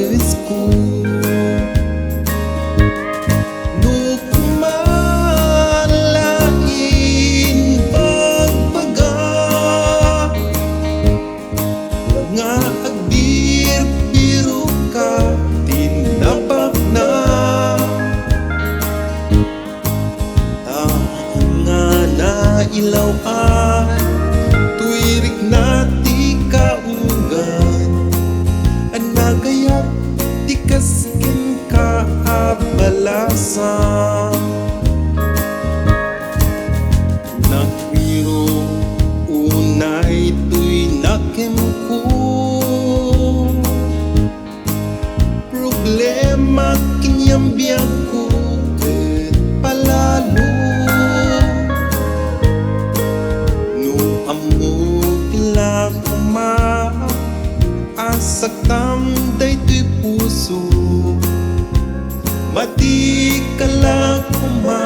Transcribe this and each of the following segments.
Diyos ko. No kumalain pagbaga nga agbir-biro ka tinapak na nga nailawan tuwirik na ti kaugan anagayat ti kaskin ka abalasan nakwiro unay tuy nakem ko problema kinyambiak ko ket palalo no amo tila kuma asaktam daytoy puso mati kala kuma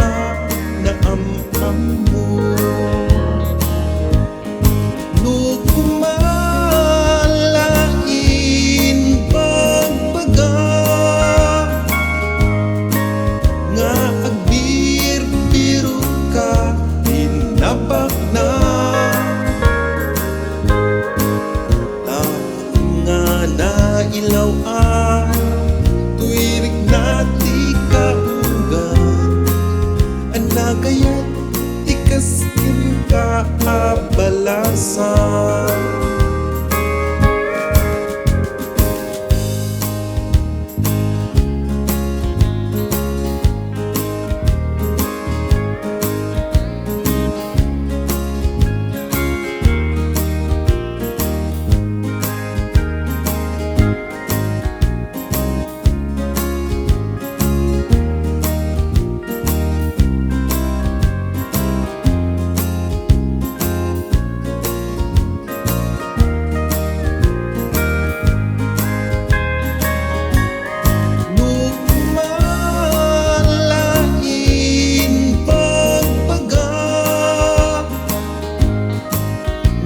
na am mo no kumalain pagbaga nga agbir-biro ka tinapak na nailawan tuwirik na ti kaugan anagayat ti kaskin ka abalasan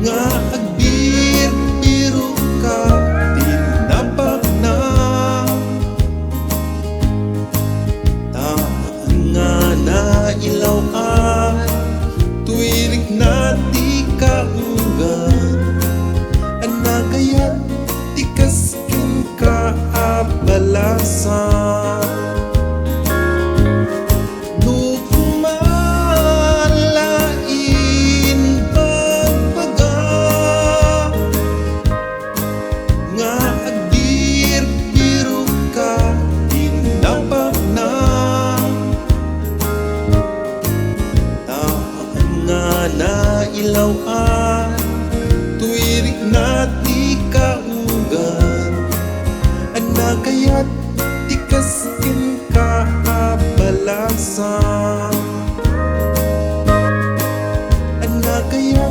nga agbir-biro ka tinapak na nga nailawan tuwirik na ti kaugan anagayat ti kaskin ka abalasan no kumalain pagbaga nga agbir-biro ka tinapak na nga nailawan tuwirik na ti kaugan anagayat ti kaskin ka abalasan anagayat